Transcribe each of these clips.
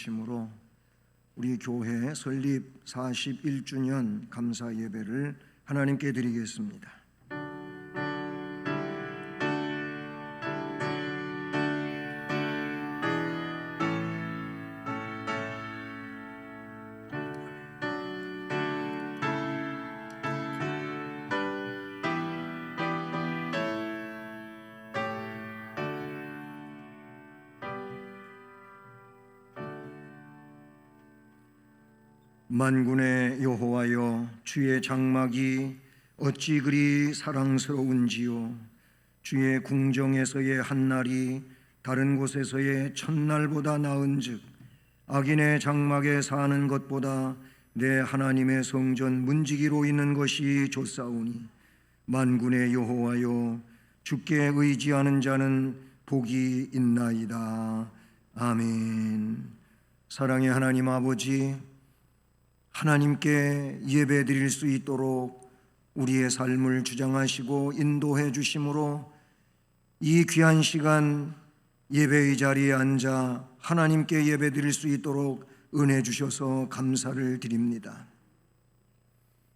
주심으로 우리 교회 설립 41주년 감사 예배를 하나님께 드리겠습니다. 만군의 여호와여, 주의 장막이 어찌 그리 사랑스러운지요. 주의 궁정에서의 한날이 다른 곳에서의 첫날보다 나은즉 악인의 장막에 사는 것보다 내 하나님의 성전 문지기로 있는 것이 좋사오니 만군의 여호와여, 주께 의지하는 자는 복이 있나이다. 아멘. 사랑의 하나님 아버지, 하나님께 예배 드릴 수 있도록 우리의 삶을 주장하시고 인도해 주심으로 이 귀한 시간 예배의 자리에 앉아 하나님께 예배 드릴 수 있도록 은혜 주셔서 감사를 드립니다.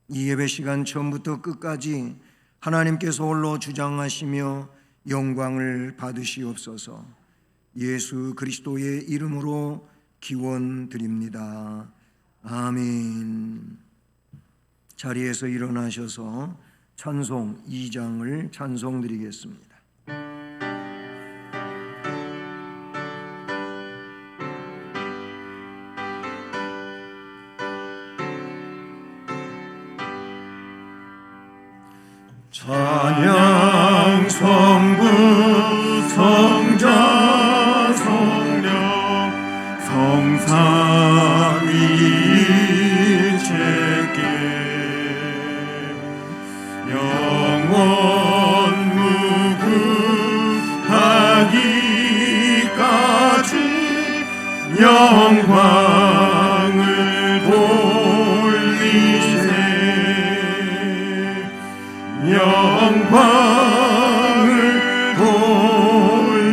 이 예배 시간 처음부터 끝까지 하나님께서 홀로 주장하시며 영광을 받으시옵소서. 예수 그리스도의 이름으로 기원드립니다. 아멘. 자리에서 일어나셔서 찬송 2장을 찬송드리겠습니다. 찬양 성부 성자 성령 성삼위일체께 영원 무궁하기까지 영광을 돌리세. 영광을 돌리세.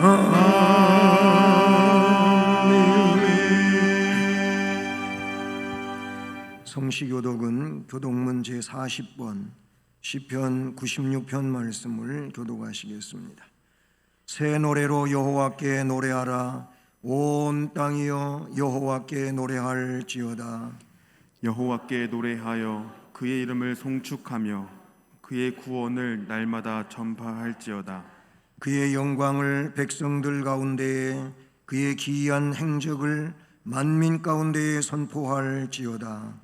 아멘. 성시교독은 교독문 제40번 시편 96편 말씀을 교독하시겠습니다. 새 노래로 여호와께 노래하라. 온 땅이여 여호와께 노래할지어다. 여호와께 노래하여 그의 이름을 송축하며 그의 구원을 날마다 전파할지어다. 그의 영광을 백성들 가운데에 그의 기이한 행적을 만민 가운데에 선포할지어다.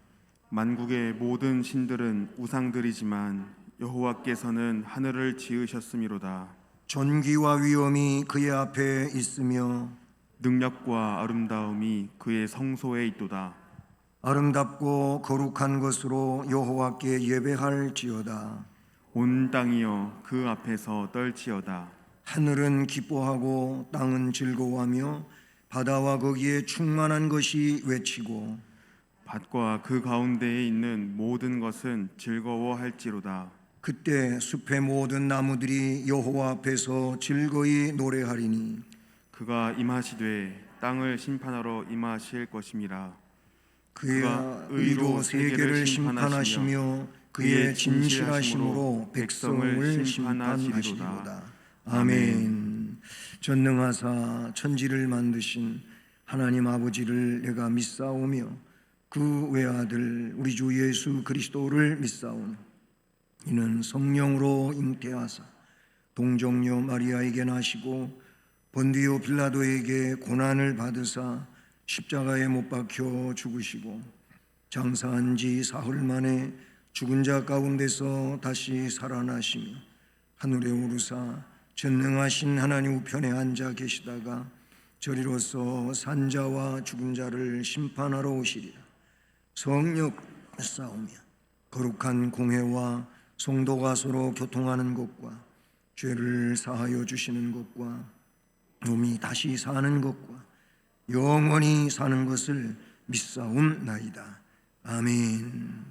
만국의 모든 신들은 우상들이지만 여호와께서는 하늘을 지으셨음이로다. 존귀와 위엄이 그의 앞에 있으며 능력과 아름다움이 그의 성소에 있도다. 아름답고 거룩한 것으로 여호와께 예배할지어다. 온 땅이여 그 앞에서 떨지어다. 하늘은 기뻐하고 땅은 즐거워하며 바다와 거기에 충만한 것이 외치고 밭과 그 가운데에 있는 모든 것은 즐거워할지로다. 그때 숲의 모든 나무들이 여호와 앞에서 즐거이 노래하리니 그가 임하시되 땅을 심판하러 임하실 것임이라. 그가 의로 세계를 심판하시며 그의 진실하심으로 백성을 심판하시리로다. 아멘. 전능하사 천지를 만드신 하나님 아버지를 내가 믿사오며 그 외아들 우리 주 예수 그리스도를 믿사오니 이는 성령으로 잉태하사 동정녀 마리아에게 나시고 본디오 빌라도에게 고난을 받으사 십자가에 못 박혀 죽으시고 장사한 지 사흘 만에 죽은 자 가운데서 다시 살아나시며 하늘에 오르사 전능하신 하나님 우편에 앉아 계시다가 저리로서 산자와 죽은 자를 심판하러 오시리라. 성령 싸우며 거룩한 공회와 성도가 서로 교통하는 것과 죄를 사하여 주시는 것과 몸이 다시 사는 것과 영원히 사는 것을 믿사옵나이다. 아멘.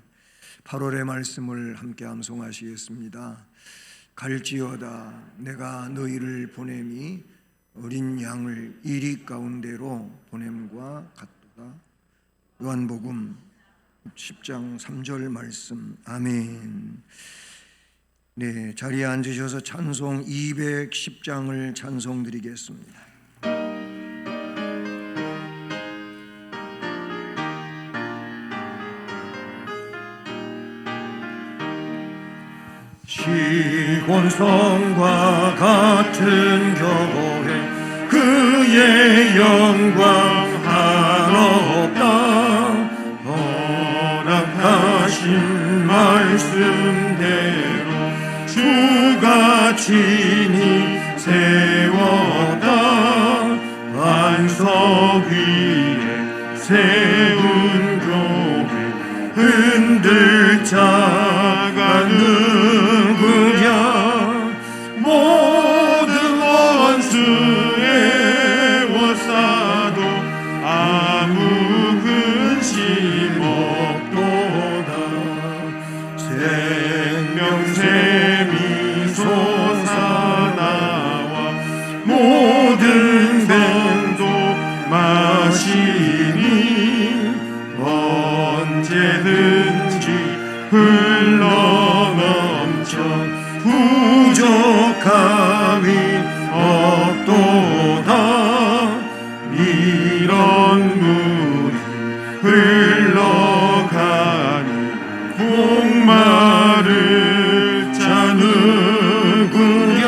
8월의 말씀을 함께 암송하시겠습니다. 갈지어다 내가 너희를 보냄이 어린 양을 이리 가운데로 보냄과 같도다. 요한복음 10장 3절 말씀. 아멘. 네, 자리에 앉으셔서 찬송 210장을 찬송드리겠습니다. 시온성과 같은 교회 그의 영광 한없다. 허락하신 말씀대로 주가 친히 세웠다. 반석 위에 세운 교회 흔들 자가 누구냐. 모든 원수의 워싸도 아무 근심 없도다. 생명샘이 솟아나와 모든 병도 마시니 언제든지 흘러넘쳐 부족함이 없도다. 이런 물이 흘러가니 목마를 자 누구냐.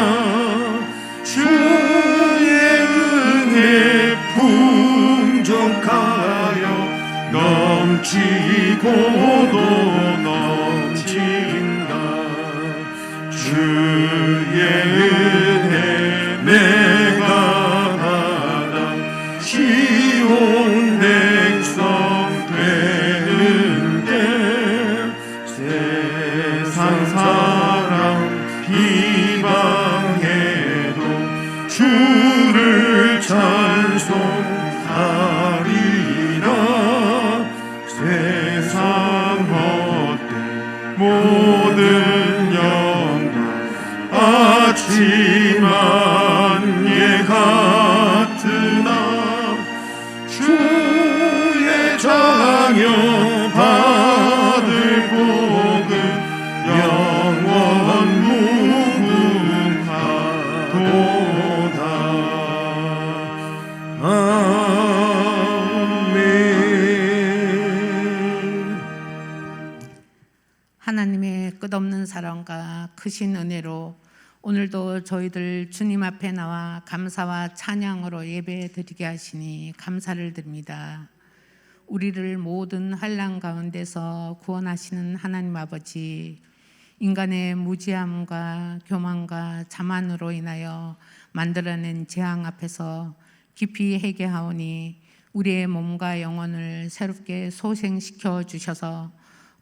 주의 은혜 풍족하여 넘치고도 넘친다. 주의 은혜 내가 받아 시온 백성 되는데. 세상 사랑 비방해도 주를 찬송하리라. 세상 헛된 모든 영광 아침한 예 같으나 주의 자녀 받을 복은 영원 무궁하도다. 아멘. 하나님의 끝없는 사랑과 크신 은혜로 오늘도 저희들 주님 앞에 나와 감사와 찬양으로 예배드리게 하시니 감사를 드립니다. 우리를 모든 환난 가운데서 구원하시는 하나님 아버지, 인간의 무지함과 교만과 자만으로 인하여 만들어낸 재앙 앞에서 깊이 회개하오니 우리의 몸과 영혼을 새롭게 소생시켜 주셔서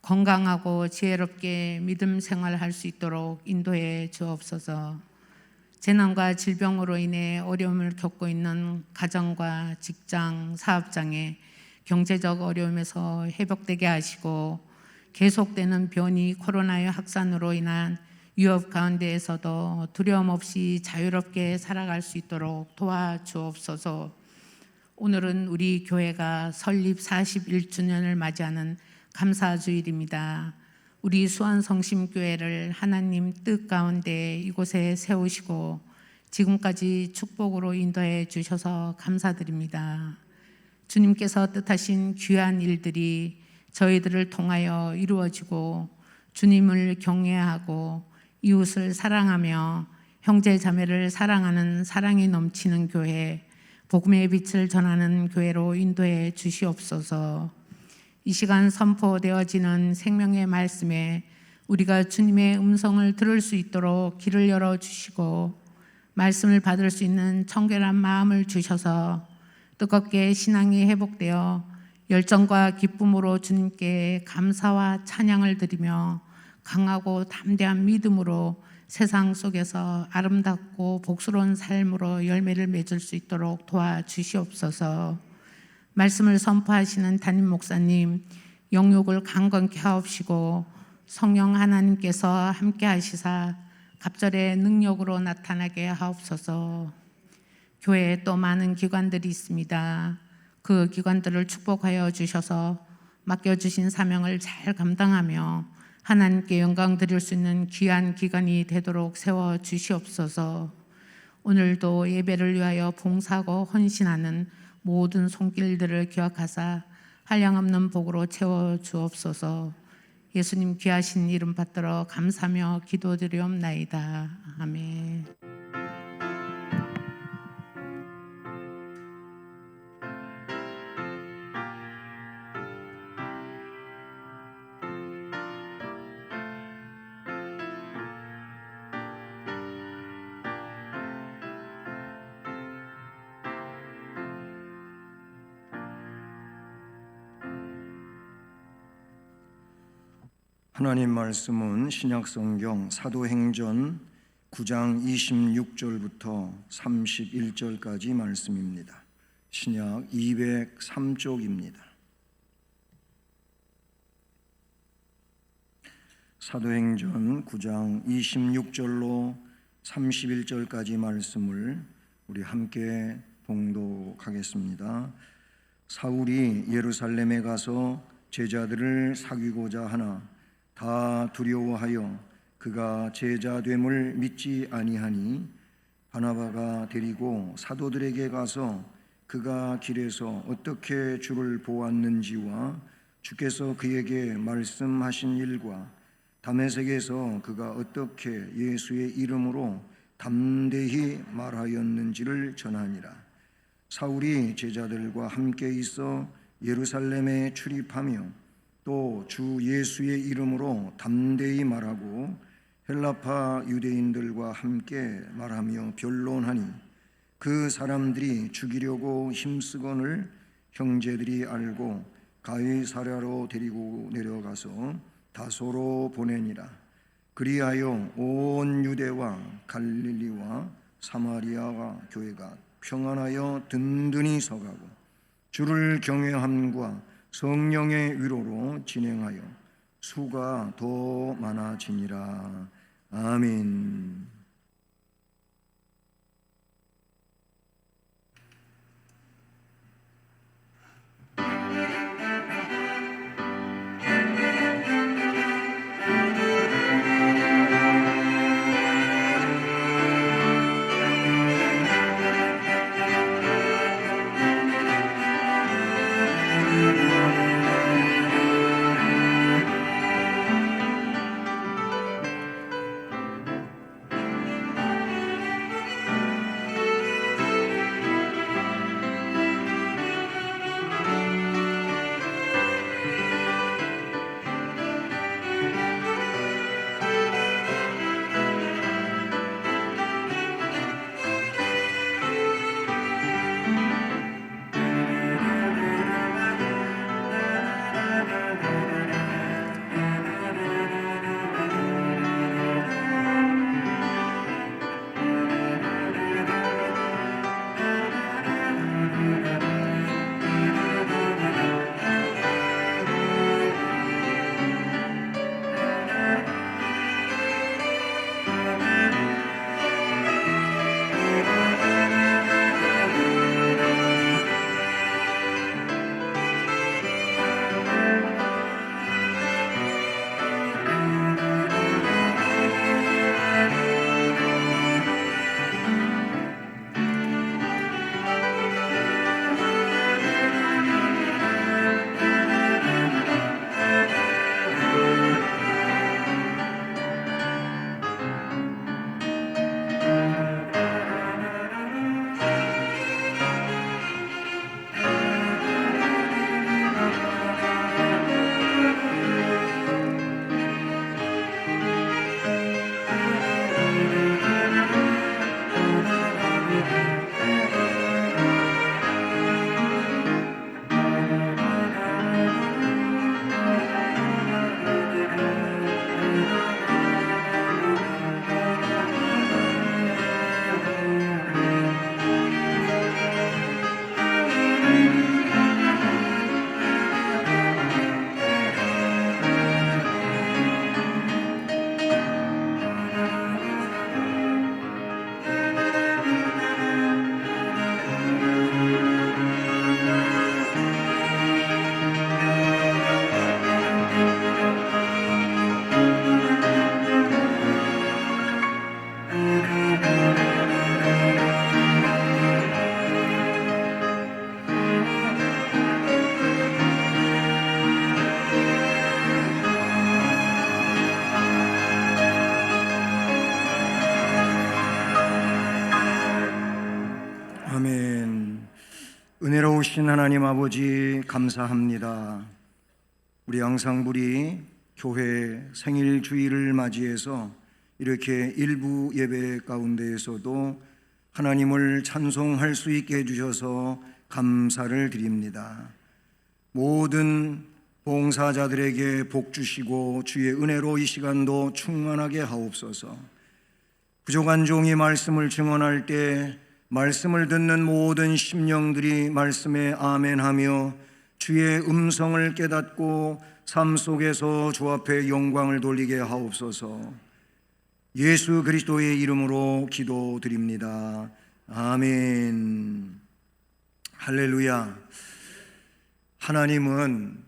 건강하고 지혜롭게 믿음 생활할 수 있도록 인도해 주옵소서. 재난과 질병으로 인해 어려움을 겪고 있는 가정과 직장, 사업장에 경제적 어려움에서 회복되게 하시고, 계속되는 변이 코로나의 확산으로 인한 위협 가운데에서도 두려움 없이 자유롭게 살아갈 수 있도록 도와주옵소서. 오늘은 우리 교회가 설립 41주년을 맞이하는 감사주일입니다. 우리 수원성심교회를 하나님 뜻 가운데 이곳에 세우시고 지금까지 축복으로 인도해 주셔서 감사드립니다. 주님께서 뜻하신 귀한 일들이 저희들을 통하여 이루어지고, 주님을 경외하고 이웃을 사랑하며 형제 자매를 사랑하는 사랑이 넘치는 교회, 복음의 빛을 전하는 교회로 인도해 주시옵소서. 이 시간 선포되어지는 생명의 말씀에 우리가 주님의 음성을 들을 수 있도록 길을 열어주시고, 말씀을 받을 수 있는 청결한 마음을 주셔서 뜨겁게 신앙이 회복되어 열정과 기쁨으로 주님께 감사와 찬양을 드리며 강하고 담대한 믿음으로 세상 속에서 아름답고 복스러운 삶으로 열매를 맺을 수 있도록 도와주시옵소서. 말씀을 선포하시는 담임 목사님, 영육을 강건케 하옵시고 성령 하나님께서 함께 하시사 갑절의 능력으로 나타나게 하옵소서. 교회에 또 많은 기관들이 있습니다. 그 기관들을 축복하여 주셔서 맡겨주신 사명을 잘 감당하며 하나님께 영광 드릴 수 있는 귀한 기관이 되도록 세워 주시옵소서. 오늘도 예배를 위하여 봉사하고 헌신하는 모든 손길들을 기억하사 한량없는 복으로 채워 주옵소서. 예수님 귀하신 이름 받들어 감사하며 기도드리옵나이다. 아멘. 하나님 말씀은 신약성경 사도행전 9장 26절부터 31절까지 말씀입니다. 신약 203쪽입니다. 사도행전 9장 26절로 31절까지 말씀을 우리 함께 봉독하겠습니다. 사울이 예루살렘에 가서 제자들을 사귀고자 하나 다 두려워하여 그가 제자됨을 믿지 아니하니 바나바가 데리고 사도들에게 가서 그가 길에서 어떻게 주를 보았는지와 주께서 그에게 말씀하신 일과 다메섹에서 그가 어떻게 예수의 이름으로 담대히 말하였는지를 전하니라. 사울이 제자들과 함께 있어 예루살렘에 출입하며 또 주 예수의 이름으로 담대히 말하고 헬라파 유대인들과 함께 말하며 변론하니 그 사람들이 죽이려고 힘쓰거늘 형제들이 알고 가이사랴로 데리고 내려가서 다소로 보내니라. 그리하여 온 유대와 갈릴리와 사마리아와 교회가 평안하여 든든히 서가고 주를 경외함과 성령의 위로로 진행하여 수가 더 많아지니라. 아멘. 아멘. 은혜로우신 하나님 아버지 감사합니다. 우리 양상불이 교회 생일 주일을 맞이해서 이렇게 일부 예배 가운데에서도 하나님을 찬송할 수 있게 해주셔서 감사를 드립니다. 모든 봉사자들에게 복 주시고 주의 은혜로 이 시간도 충만하게 하옵소서. 부족한 종이 말씀을 증언할 때 말씀을 듣는 모든 심령들이 말씀에 아멘하며 주의 음성을 깨닫고 삶 속에서 주 앞에 영광을 돌리게 하옵소서. 예수 그리스도의 이름으로 기도드립니다. 아멘. 할렐루야. 하나님은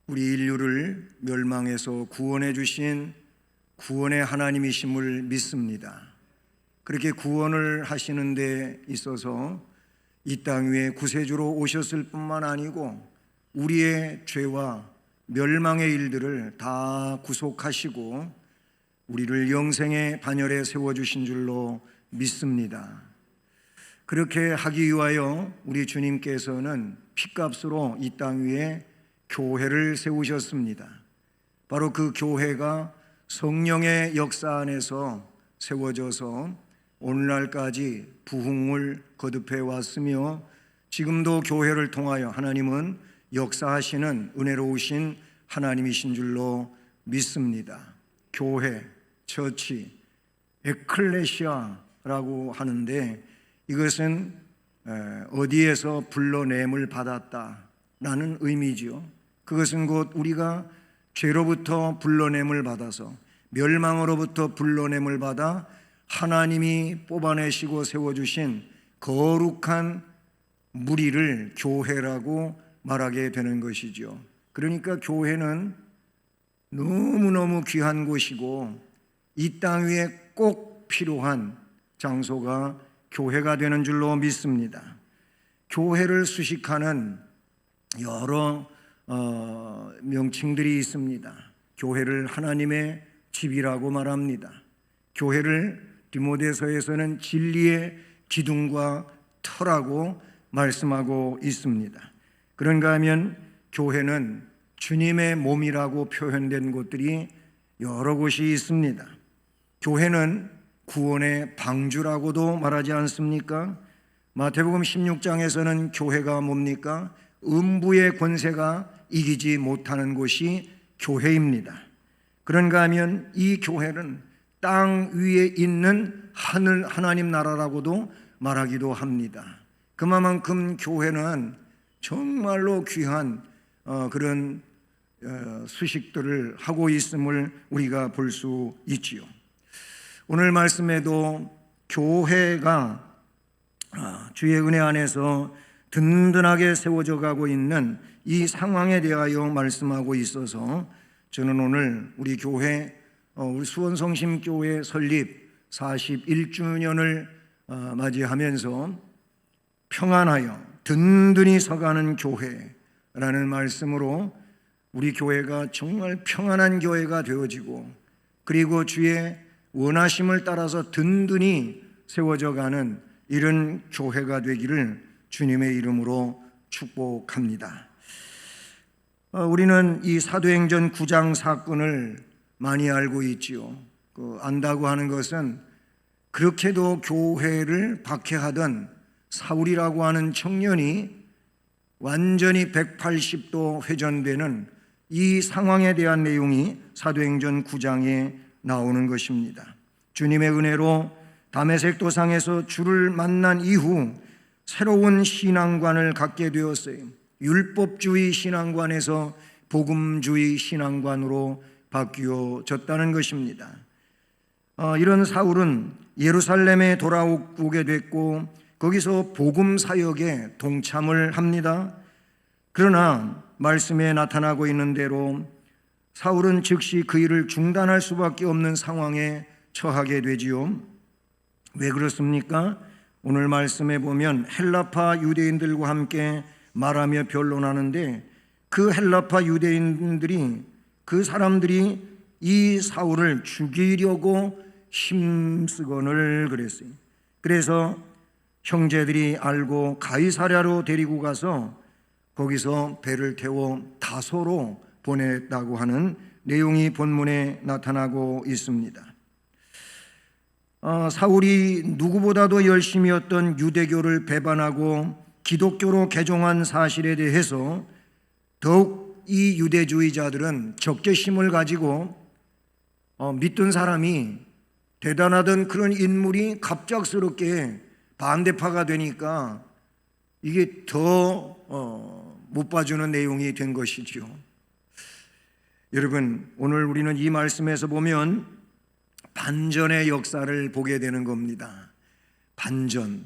우리 인류를 멸망에서 구원해 주신 구원의 하나님이심을 믿습니다. 그렇게 구원을 하시는 데 있어서 이 땅 위에 구세주로 오셨을 뿐만 아니고 우리의 죄와 멸망의 일들을 다 구속하시고 우리를 영생의 반열에 세워주신 줄로 믿습니다. 그렇게 하기 위하여 우리 주님께서는 핏값으로 이 땅 위에 교회를 세우셨습니다. 바로 그 교회가 성령의 역사 안에서 세워져서 오늘날까지 부흥을 거듭해 왔으며 지금도 교회를 통하여 하나님은 역사하시는 은혜로우신 하나님이신 줄로 믿습니다. 교회, 처치, 에클레시아라고 하는데 이것은 어디에서 불러냄을 받았다라는 의미지요. 그것은 곧 우리가 죄로부터 불러냄을 받아서 멸망으로부터 불러냄을 받아 하나님이 뽑아내시고 세워주신 거룩한 무리를 교회라고 말하게 되는 것이죠. 그러니까 교회는 너무너무 귀한 곳이고 이 땅 위에 꼭 필요한 장소가 교회가 되는 줄로 믿습니다. 교회를 수식하는 여러 명칭들이 있습니다. 교회를 하나님의 집이라고 말합니다. 교회를 디모데서에서는 진리의 기둥과 터라고 말씀하고 있습니다. 그런가 하면 교회는 주님의 몸이라고 표현된 곳들이 여러 곳이 있습니다. 교회는 구원의 방주라고도 말하지 않습니까? 마태복음 16장에서는 교회가 뭡니까? 음부의 권세가 이기지 못하는 곳이 교회입니다. 그런가 하면 이 교회는 땅 위에 있는 하늘 하나님 나라라고도 말하기도 합니다. 그만큼 교회는 정말로 귀한 그런 수식들을 하고 있음을 우리가 볼 수 있지요. 오늘 말씀에도 교회가 주의 은혜 안에서 든든하게 세워져 가고 있는 이 상황에 대하여 말씀하고 있어서 저는 오늘 우리 교회 우리 수원성심교회 설립 41주년을 맞이하면서 평안하여 든든히 서가는 교회라는 말씀으로 우리 교회가 정말 평안한 교회가 되어지고 그리고 주의 원하심을 따라서 든든히 세워져가는 이런 교회가 되기를 주님의 이름으로 축복합니다. 우리는 이 사도행전 9장 사건을 많이 알고 있지요. 안다고 하는 것은 그렇게도 교회를 박해하던 사울이라고 하는 청년이 완전히 180도 회전되는 이 상황에 대한 내용이 사도행전 9장에 나오는 것입니다. 주님의 은혜로 다메섹 도상에서 주를 만난 이후 새로운 신앙관을 갖게 되었어요. 율법주의 신앙관에서 복음주의 신앙관으로 바뀌어졌다는 것입니다. 이런 사울은 예루살렘에 돌아오게 됐고 거기서 복음 사역에 동참을 합니다. 그러나 말씀에 나타나고 있는 대로 사울은 즉시 그 일을 중단할 수밖에 없는 상황에 처하게 되지요. 왜 그렇습니까? 오늘 말씀에 보면 헬라파 유대인들과 함께 말하며 변론하는데 그 헬라파 유대인들이 그 사람들이 이 사울을 죽이려고 힘쓰건을 그랬어요. 그래서 형제들이 알고 가이사랴로 데리고 가서 거기서 배를 태워 다소로 보냈다고 하는 내용이 본문에 나타나고 있습니다. 사울이 누구보다도 열심이었던 유대교를 배반하고 기독교로 개종한 사실에 대해서 더욱 이 유대주의자들은 적개심을 가지고 믿던 사람이 대단하던 그런 인물이 갑작스럽게 반대파가 되니까 이게 더 못 봐주는 내용이 된 것이죠. 여러분, 오늘 우리는 이 말씀에서 보면 반전의 역사를 보게 되는 겁니다. 반전.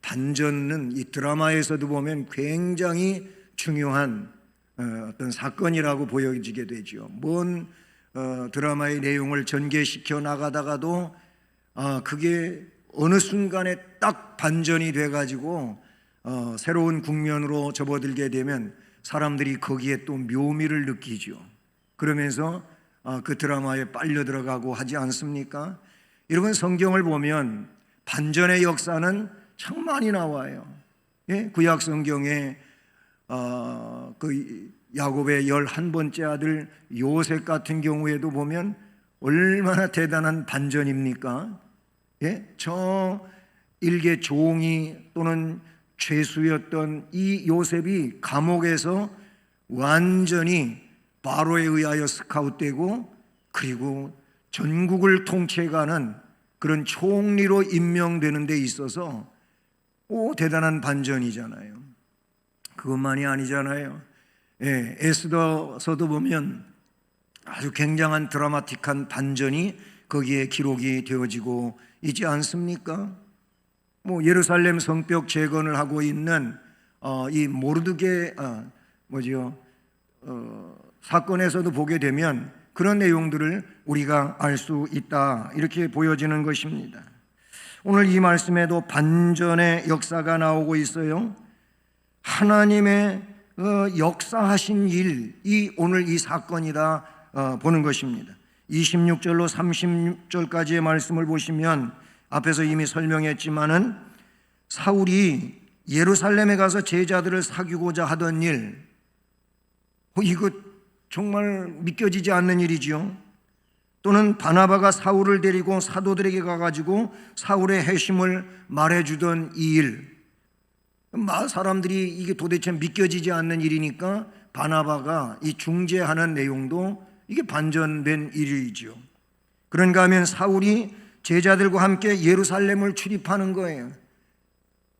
반전은 이 드라마에서도 보면 굉장히 중요한 어떤 사건이라고 보여지게 되죠. 뭔 드라마의 내용을 전개시켜 나가다가도 그게 어느 순간에 딱 반전이 돼가지고 새로운 국면으로 접어들게 되면 사람들이 거기에 또 묘미를 느끼죠. 그러면서 그 드라마에 빨려 들어가고 하지 않습니까? 여러분, 성경을 보면 반전의 역사는 참 많이 나와요. 구약 성경에 그 야곱의 11번째 아들 요셉 같은 경우에도 보면 얼마나 대단한 반전입니까? 저 일개 종이 또는 죄수였던 이 요셉이 감옥에서 완전히 바로에 의하여 스카웃되고 그리고 전국을 통치해가는 그런 총리로 임명되는 데 있어서 대단한 반전이잖아요. 그것만이 아니잖아요. 에스더서도 보면 아주 굉장한 드라마틱한 반전이 거기에 기록이 되어지고 있지 않습니까? 예루살렘 성벽 재건을 하고 있는 이 모르드게 사건에서도 보게 되면 그런 내용들을 우리가 알 수 있다, 이렇게 보여지는 것입니다. 오늘 이 말씀에도 반전의 역사가 나오고 있어요. 하나님의 역사하신 일이 오늘 이 사건이다 보는 것입니다. 26절로 30절까지의 말씀을 보시면 앞에서 이미 설명했지만은 사울이 예루살렘에 가서 제자들을 사귀고자 하던 일, 이거 정말 믿겨지지 않는 일이지요. 또는 바나바가 사울을 데리고 사도들에게 가가지고 사울의 회심을 말해주던 이 일, 사람들이 이게 도대체 믿겨지지 않는 일이니까 바나바가 이 중재하는 내용도 이게 반전된 일이죠. 그런가 하면 사울이 제자들과 함께 예루살렘을 출입하는 거예요.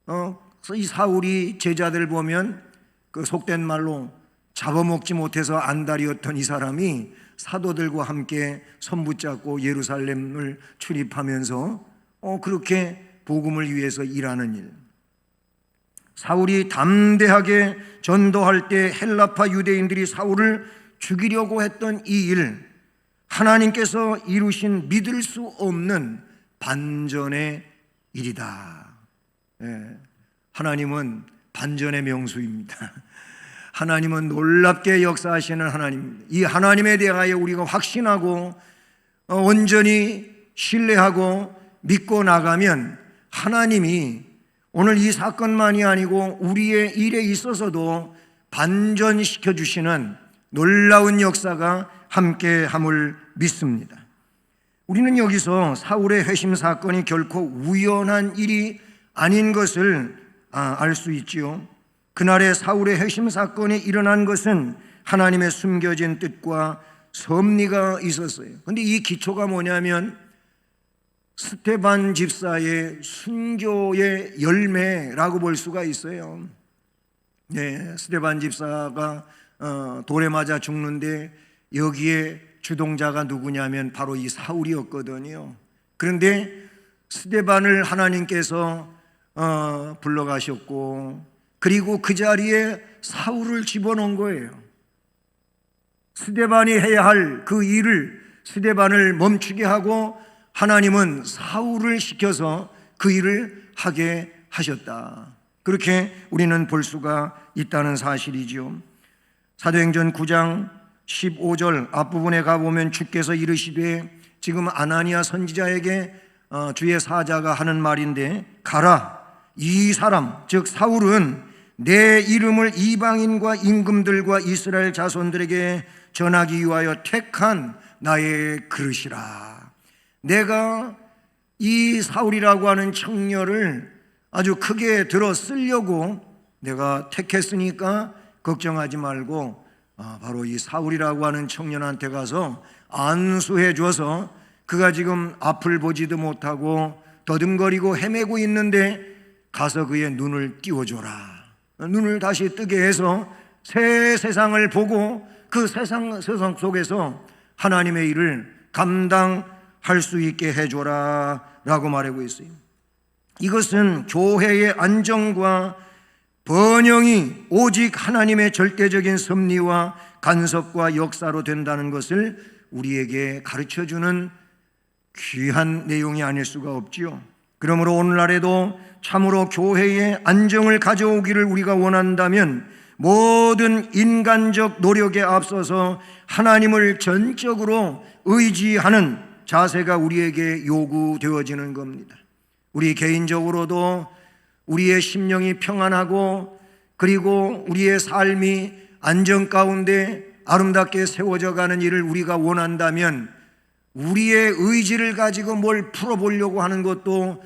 그래서 이 사울이 제자들 보면 그 속된 말로 잡아먹지 못해서 안달이었던 이 사람이 사도들과 함께 손붙잡고 예루살렘을 출입하면서 그렇게 복음을 위해서 일하는 일. 사울이 담대하게 전도할 때 헬라파 유대인들이 사울을 죽이려고 했던 이 일, 하나님께서 이루신 믿을 수 없는 반전의 일이다. 하나님은 반전의 명수입니다. 하나님은 놀랍게 역사하시는 하나님입니다. 이 하나님에 대하여 우리가 확신하고 온전히 신뢰하고 믿고 나가면 하나님이 오늘 이 사건만이 아니고 우리의 일에 있어서도 반전시켜 주시는 놀라운 역사가 함께함을 믿습니다. 우리는 여기서 사울의 회심 사건이 결코 우연한 일이 아닌 것을 알 수 있지요. 그날의 사울의 회심 사건이 일어난 것은 하나님의 숨겨진 뜻과 섭리가 있었어요. 그런데 이 기초가 뭐냐면 스데반 집사의 순교의 열매라고 볼 수가 있어요. 스데반 집사가 돌에 맞아 죽는데 여기에 주동자가 누구냐면 바로 이 사울이었거든요. 그런데 스데반을 하나님께서 불러가셨고 그리고 그 자리에 사울을 집어넣은 거예요. 스데반이 해야 할 그 일을 스데반을 멈추게 하고 하나님은 사울을 시켜서 그 일을 하게 하셨다. 그렇게 우리는 볼 수가 있다는 사실이죠. 사도행전 9장 15절 앞부분에 가보면 주께서 이르시되 지금 아나니아 선지자에게 주의 사자가 하는 말인데, 가라, 이 사람 즉 사울은 내 이름을 이방인과 임금들과 이스라엘 자손들에게 전하기 위하여 택한 나의 그릇이라. 내가 이 사울이라고 하는 청년을 아주 크게 들어 쓰려고 내가 택했으니까 걱정하지 말고 바로 이 사울이라고 하는 청년한테 가서 안수해 줘서 그가 지금 앞을 보지도 못하고 더듬거리고 헤매고 있는데 가서 그의 눈을 띄워줘라. 눈을 다시 뜨게 해서 새 세상을 보고 그 세상 속에서 하나님의 일을 감당할 수 있게 해줘라 라고 말하고 있어요. 이것은 교회의 안정과 번영이 오직 하나님의 절대적인 섭리와 간섭과 역사로 된다는 것을 우리에게 가르쳐주는 귀한 내용이 아닐 수가 없지요. 그러므로 오늘날에도 참으로 교회의 안정을 가져오기를 우리가 원한다면 모든 인간적 노력에 앞서서 하나님을 전적으로 의지하는 자세가 우리에게 요구되어지는 겁니다. 우리 개인적으로도 우리의 심령이 평안하고 그리고 우리의 삶이 안정 가운데 아름답게 세워져 가는 일을 우리가 원한다면 우리의 의지를 가지고 뭘 풀어보려고 하는 것도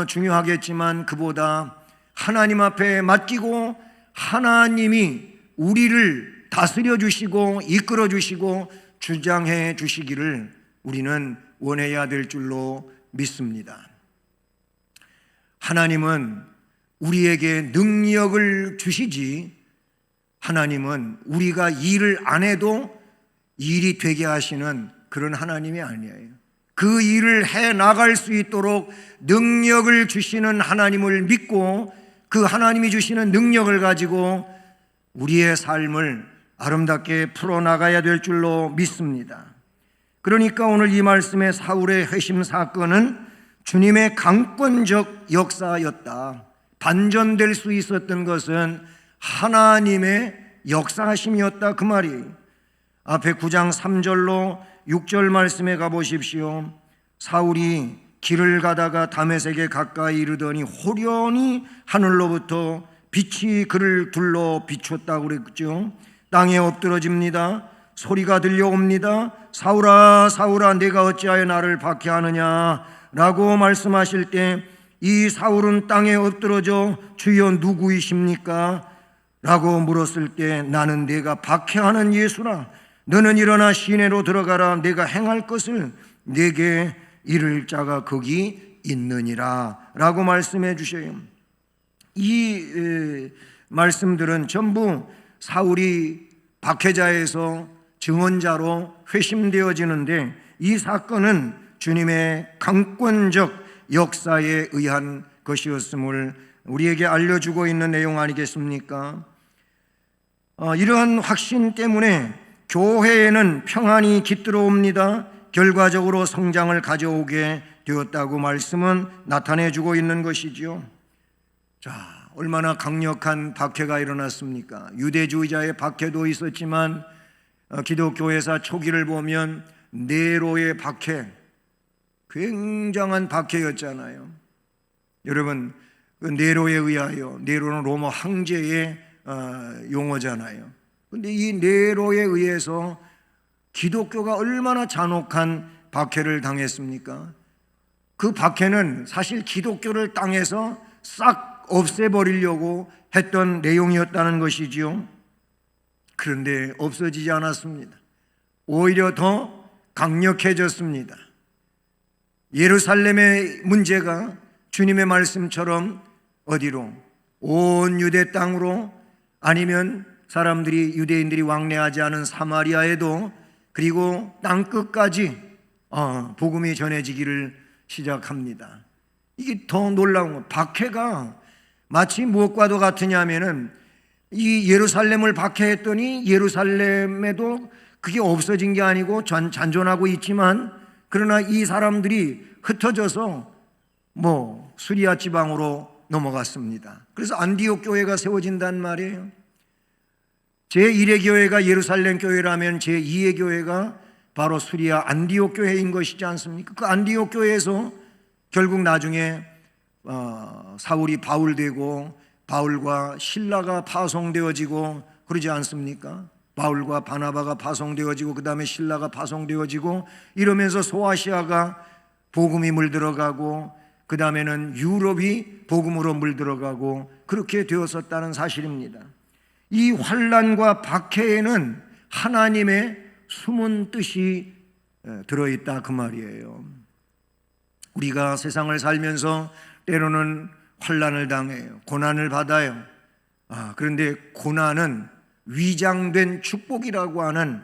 중요하겠지만 그보다 하나님 앞에 맡기고 하나님이 우리를 다스려 주시고 이끌어 주시고 주장해 주시기를 우리는 원해야 될 줄로 믿습니다. 하나님은 우리에게 능력을 주시지 하나님은 우리가 일을 안 해도 일이 되게 하시는 그런 하나님이 아니에요. 그 일을 해 나갈 수 있도록 능력을 주시는 하나님을 믿고 그 하나님이 주시는 능력을 가지고 우리의 삶을 아름답게 풀어나가야 될 줄로 믿습니다. 그러니까 오늘 이 말씀의 사울의 회심 사건은 주님의 강권적 역사였다. 반전될 수 있었던 것은 하나님의 역사하심이었다 그 말이에요. 앞에 9장 3절로 6절 말씀에 가보십시오. 사울이 길을 가다가 다메섹에 가까이 이르더니 호련히 하늘로부터 빛이 그를 둘러 비췄다고 그랬죠. 땅에 엎드러집니다. 소리가 들려옵니다. 사울아 사울아 내가 어찌하여 나를 박해하느냐 라고 말씀하실 때 이 사울은 땅에 엎드러져 주여 누구이십니까? 라고 물었을 때 나는 내가 박해하는 예수라. 너는 일어나 시내로 들어가라. 내가 행할 것을 내게 이를 자가 거기 있느니라 라고 말씀해 주셔요. 이 말씀들은 전부 사울이 박해자에서 증언자로 회심되어지는데 이 사건은 주님의 강권적 역사에 의한 것이었음을 우리에게 알려주고 있는 내용 아니겠습니까? 이러한 확신 때문에 교회에는 평안이 깃들어옵니다. 결과적으로 성장을 가져오게 되었다고 말씀은 나타내주고 있는 것이지요. 자, 얼마나 강력한 박해가 일어났습니까? 유대주의자의 박해도 있었지만 기독교회사 초기를 보면 네로의 박해, 굉장한 박해였잖아요. 여러분, 그 네로에 의하여, 네로는 로마 황제의 용어잖아요. 그런데 이 네로에 의해서 기독교가 얼마나 잔혹한 박해를 당했습니까? 그 박해는 사실 기독교를 땅에서 싹 없애버리려고 했던 내용이었다는 것이지요. 그런데 없어지지 않았습니다. 오히려 더 강력해졌습니다. 예루살렘의 문제가 주님의 말씀처럼 어디로? 온 유대 땅으로 아니면 사람들이 유대인들이 왕래하지 않은 사마리아에도 그리고 땅끝까지 복음이 전해지기를 시작합니다. 이게 더 놀라운 건 박해가 마치 무엇과도 같으냐면은 이 예루살렘을 박해했더니 예루살렘에도 그게 없어진 게 아니고 잔존하고 있지만 그러나 이 사람들이 흩어져서 수리아 지방으로 넘어갔습니다. 그래서 안디옥 교회가 세워진단 말이에요. 제1의 교회가 예루살렘 교회라면 제2의 교회가 바로 수리아 안디옥 교회인 것이지 않습니까? 그 안디옥 교회에서 결국 나중에 사울이 바울 되고 바울과 실라가 파송되어지고 그러지 않습니까? 바울과 바나바가 파송되어지고 그 다음에 실라가 파송되어지고 이러면서 소아시아가 복음이 물들어가고 그 다음에는 유럽이 복음으로 물들어가고 그렇게 되었었다는 사실입니다. 이 환난과 박해에는 하나님의 숨은 뜻이 들어있다 그 말이에요. 우리가 세상을 살면서 때로는 환난을 당해요. 고난을 받아요. 그런데 고난은 위장된 축복이라고 하는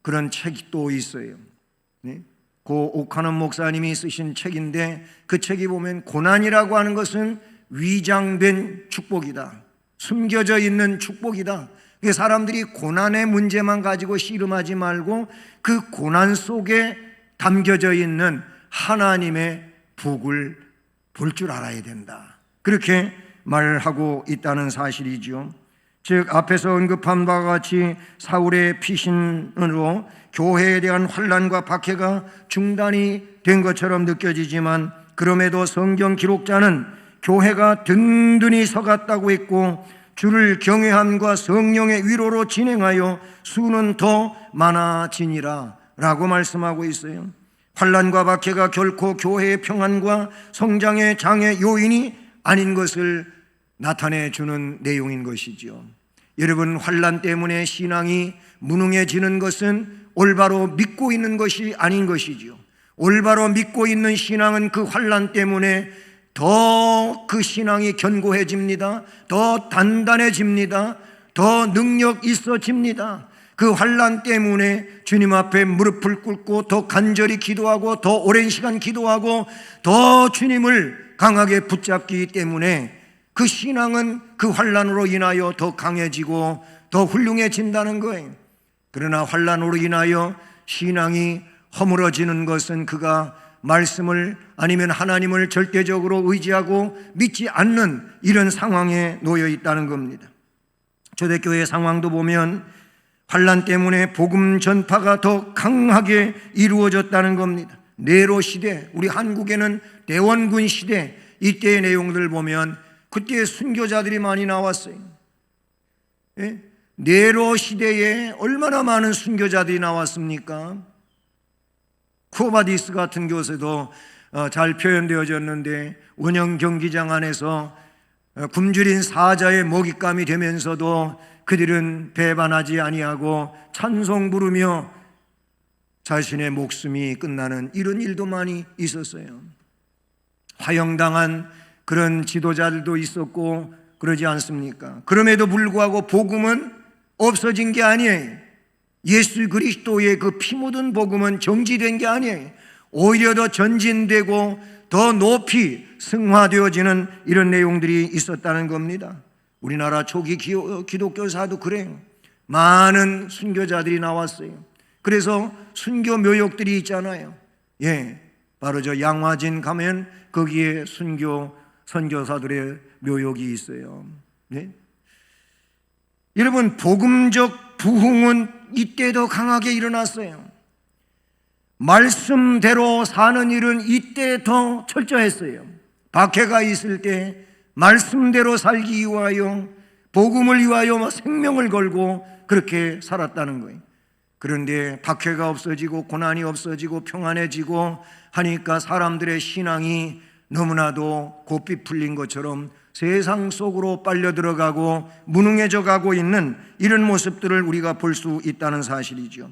그런 책이 또 있어요. 네? 고 오카는 목사님이 쓰신 책인데 그 책이 보면 고난이라고 하는 것은 위장된 축복이다. 숨겨져 있는 축복이다. 사람들이 고난의 문제만 가지고 씨름하지 말고 그 고난 속에 담겨져 있는 하나님의 복을 볼 줄 알아야 된다. 그렇게 말하고 있다는 사실이죠. 즉 앞에서 언급한 바와 같이 사울의 피신으로 교회에 대한 환난과 박해가 중단이 된 것처럼 느껴지지만 그럼에도 성경 기록자는 교회가 든든히 서갔다고 했고 주를 경외함과 성령의 위로로 진행하여 수는 더 많아지니라 라고 말씀하고 있어요. 환난과 박해가 결코 교회의 평안과 성장의 장애 요인이 아닌 것을 나타내 주는 내용인 것이지요. 여러분, 환난 때문에 신앙이 무능해지는 것은 올바로 믿고 있는 것이 아닌 것이지요. 올바로 믿고 있는 신앙은 그 환난 때문에 더 그 신앙이 견고해집니다. 더 단단해집니다. 더 능력 있어집니다. 그 환난 때문에 주님 앞에 무릎을 꿇고 더 간절히 기도하고 더 오랜 시간 기도하고 더 주님을 강하게 붙잡기 때문에 그 신앙은 그 환난으로 인하여 더 강해지고 더 훌륭해진다는 거예요. 그러나 환난으로 인하여 신앙이 허물어지는 것은 그가 말씀을 아니면 하나님을 절대적으로 의지하고 믿지 않는 이런 상황에 놓여 있다는 겁니다. 초대교회 상황도 보면 환난 때문에 복음 전파가 더 강하게 이루어졌다는 겁니다. 네로 시대, 우리 한국에는 대원군 시대, 이때의 내용들을 보면 그때 순교자들이 많이 나왔어요. 예? 네로 시대에 얼마나 많은 순교자들이 나왔습니까? 쿠바디스 같은 곳에도 잘 표현되어졌는데 원형 경기장 안에서 굶주린 사자의 먹잇감이 되면서도 그들은 배반하지 아니하고 찬송 부르며 자신의 목숨이 끝나는 이런 일도 많이 있었어요. 화형당한 그런 지도자들도 있었고 그러지 않습니까? 그럼에도 불구하고 복음은 없어진 게 아니에요. 예수 그리스도의 그 피 묻은 복음은 정지된 게 아니에요. 오히려 더 전진되고 더 높이 승화되어지는 이런 내용들이 있었다는 겁니다. 우리나라 초기 기독교사도 그래요. 많은 순교자들이 나왔어요. 그래서 순교 묘역들이 있잖아요. 예, 바로 저 양화진 가면 거기에 순교 선교사들의 묘역이 있어요. 네? 여러분, 복음적 부흥은 이때 더 강하게 일어났어요. 말씀대로 사는 일은 이때 더 철저했어요. 박해가 있을 때 말씀대로 살기 위하여 복음을 위하여 생명을 걸고 그렇게 살았다는 거예요. 그런데 박해가 없어지고 고난이 없어지고 평안해지고 하니까 사람들의 신앙이 너무나도 고삐 풀린 것처럼 세상 속으로 빨려 들어가고 무능해져 가고 있는 이런 모습들을 우리가 볼 수 있다는 사실이죠.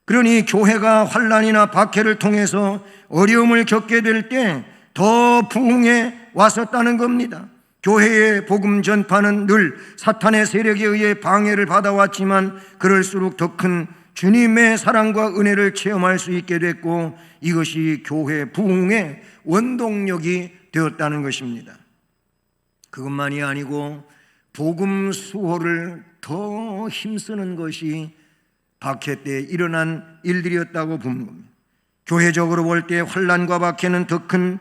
그러니 교회가 환난이나 박해를 통해서 어려움을 겪게 될 때 더 부흥해 왔었다는 겁니다. 교회의 복음 전파는 늘 사탄의 세력에 의해 방해를 받아왔지만 그럴수록 더 큰 주님의 사랑과 은혜를 체험할 수 있게 됐고 이것이 교회 부흥의 원동력이 되었다는 것입니다. 그것만이 아니고 복음 수호를 더 힘쓰는 것이 박해 때 일어난 일들이었다고 본 겁니다. 교회적으로 볼 때 환난과 박해는 더 큰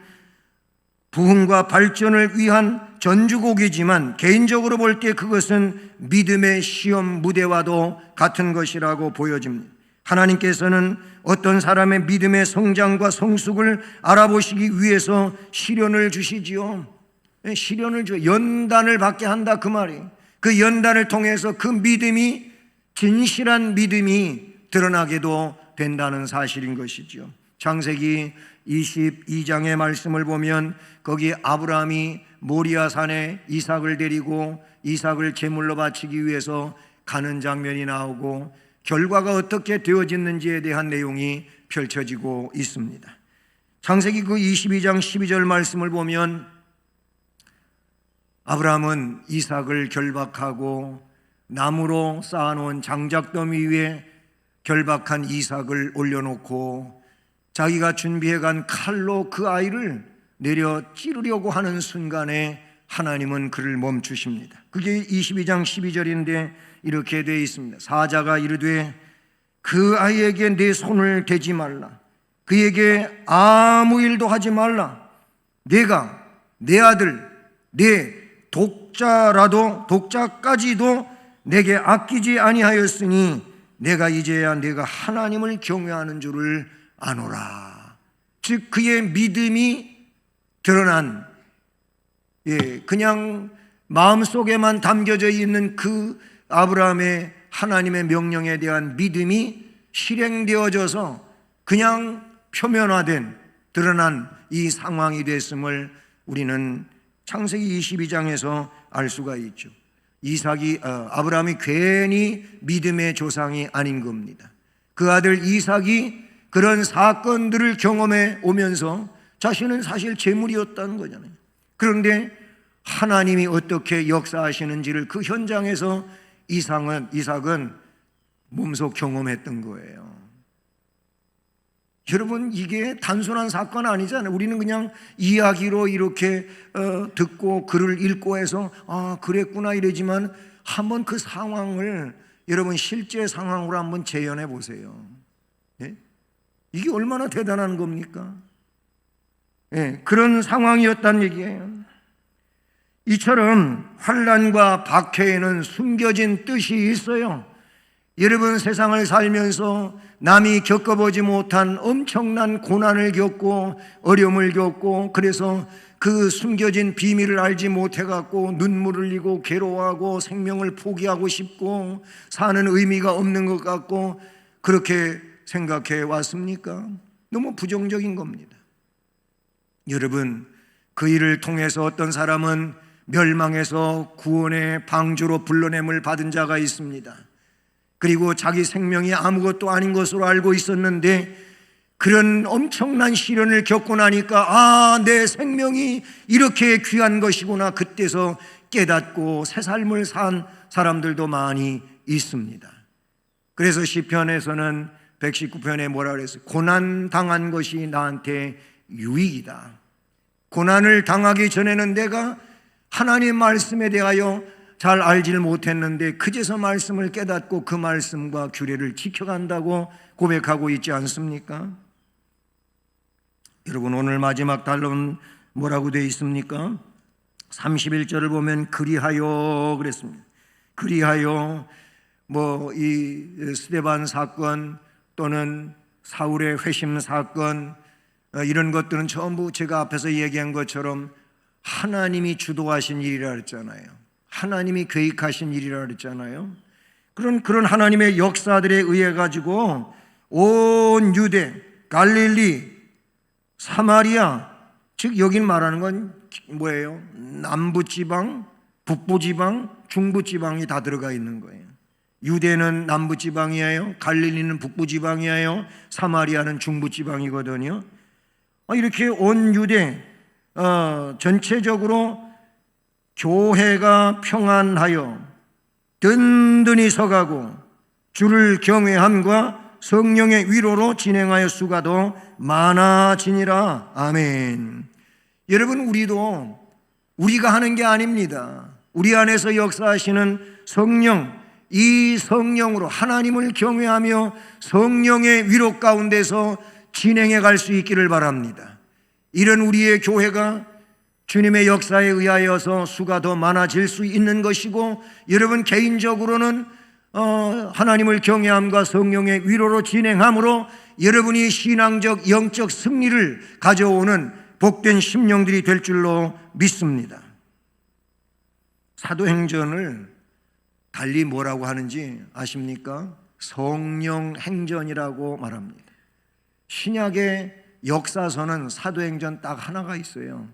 부흥과 발전을 위한 전주곡이지만 개인적으로 볼 때 그것은 믿음의 시험 무대와도 같은 것이라고 보여집니다. 하나님께서는 어떤 사람의 믿음의 성장과 성숙을 알아보시기 위해서 시련을 주시지요. 시련을 줘 연단을 받게 한다 그 말이에요. 그 연단을 통해서 그 믿음이 진실한 믿음이 드러나게도 된다는 사실인 것이죠. 창세기 22장의 말씀을 보면 거기 아브라함이 모리아산에 이삭을 데리고 이삭을 제물로 바치기 위해서 가는 장면이 나오고 결과가 어떻게 되어졌는지에 대한 내용이 펼쳐지고 있습니다. 창세기 그 22장 12절 말씀을 보면 아브라함은 이삭을 결박하고 나무로 쌓아놓은 장작더미 위에 결박한 이삭을 올려놓고 자기가 준비해간 칼로 그 아이를 내려 찌르려고 하는 순간에 하나님은 그를 멈추십니다. 그게 22장 12절인데 이렇게 되어 있습니다. 사자가 이르되 그 아이에게 내 손을 대지 말라. 그에게 아무 일도 하지 말라. 내가 내 아들 내 독자까지도 내게 아끼지 아니하였으니 내가 이제야 내가 하나님을 경외하는 줄을 아노라. 즉 그의 믿음이 드러난 그냥 마음속에만 담겨져 있는 그 아브라함의 하나님의 명령에 대한 믿음이 실행되어져서 그냥 표면화된 드러난 이 상황이 됐음을 우리는 창세기 22장에서 알 수가 있죠. 아브라함이 괜히 믿음의 조상이 아닌 겁니다. 그 아들 이삭이 그런 사건들을 경험해 오면서 자신은 사실 재물이었다는 거잖아요. 그런데 하나님이 어떻게 역사하시는지를 그 현장에서 이삭은 몸소 경험했던 거예요. 여러분, 이게 단순한 사건 아니잖아요. 우리는 그냥 이야기로 이렇게 듣고 글을 읽고 해서 그랬구나 이러지만 한번 그 상황을 여러분 실제 상황으로 한번 재현해 보세요. 예? 이게 얼마나 대단한 겁니까? 예, 그런 상황이었다는 얘기예요. 이처럼 환난과 박해에는 숨겨진 뜻이 있어요. 여러분, 세상을 살면서 남이 겪어보지 못한 엄청난 고난을 겪고 어려움을 겪고 그래서 그 숨겨진 비밀을 알지 못해갖고 눈물을 흘리고 괴로워하고 생명을 포기하고 싶고 사는 의미가 없는 것 같고 그렇게 생각해 왔습니까? 너무 부정적인 겁니다. 여러분, 그 일을 통해서 어떤 사람은 멸망에서 구원의 방주로 불러냄을 받은 자가 있습니다. 그리고 자기 생명이 아무것도 아닌 것으로 알고 있었는데 그런 엄청난 시련을 겪고 나니까 내 생명이 이렇게 귀한 것이구나 그때서 깨닫고 새 삶을 산 사람들도 많이 있습니다. 그래서 시편에서는 119편에 뭐라 그랬어요? 고난 당한 것이 나한테 유익이다. 고난을 당하기 전에는 내가 하나님의 말씀에 대하여 잘 알지를 못했는데 그제서 말씀을 깨닫고 그 말씀과 규례를 지켜간다고 고백하고 있지 않습니까? 여러분, 오늘 마지막 단락은 뭐라고 되어 있습니까? 31절을 보면 그리하여 그랬습니다. 그리하여 이 스데반 사건 또는 사울의 회심 사건 이런 것들은 전부 제가 앞에서 얘기한 것처럼 하나님이 주도하신 일이라 그랬잖아요. 하나님이 계획하신 일이라 그랬잖아요. 그런 하나님의 역사들에 의해 가지고 온 유대, 갈릴리, 사마리아, 즉 여긴 말하는 건 뭐예요? 남부지방, 북부지방, 중부지방이 다 들어가 있는 거예요. 유대는 남부지방이에요. 갈릴리는 북부지방이에요. 사마리아는 중부지방이거든요. 이렇게 온 유대 전체적으로 교회가 평안하여 든든히 서가고 주를 경외함과 성령의 위로로 진행하여 수가 더 많아지니라. 아멘. 여러분, 우리가 하는 게 아닙니다. 우리 안에서 역사하시는 성령, 이 성령으로 하나님을 경외하며 성령의 위로 가운데서 진행해 갈 수 있기를 바랍니다. 이런 우리의 교회가 주님의 역사에 의하여서 수가 더 많아질 수 있는 것이고 여러분 개인적으로는 하나님을 경외함과 성령의 위로로 진행함으로 여러분이 신앙적 영적 승리를 가져오는 복된 심령들이 될 줄로 믿습니다. 사도행전을 달리 뭐라고 하는지 아십니까? 성령 행전이라고 말합니다. 신약의 역사서는 사도행전 딱 하나가 있어요.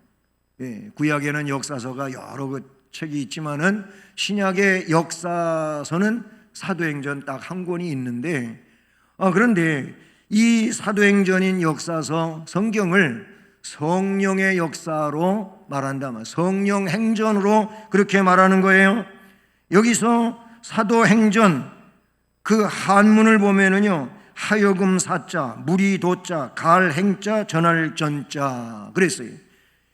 구약에는 역사서가 여러 책이 있지만은 신약의 역사서는 사도행전 딱 한 권이 있는데, 그런데 이 사도행전인 역사서 성경을 성령의 역사로 말한다면 성령 행전으로 그렇게 말하는 거예요. 여기서 사도행전 그 한문을 보면은요, 하여금 사자, 무리 도자, 갈 행자, 전할 전자 그랬어요.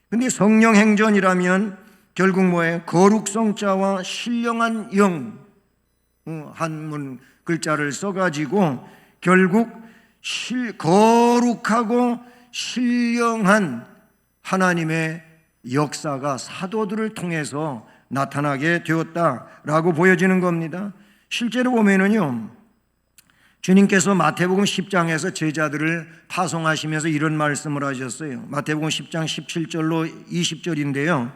근데 성령 행전이라면 결국 뭐예요? 거룩성자와 신령한 영, 한문 글자를 써가지고 결국 거룩하고 신령한 하나님의 역사가 사도들을 통해서 나타나게 되었다라고 보여지는 겁니다. 실제로 보면은요, 주님께서 마태복음 10장에서 제자들을 파송하시면서 이런 말씀을 하셨어요. 마태복음 10장 17절로 20절인데요.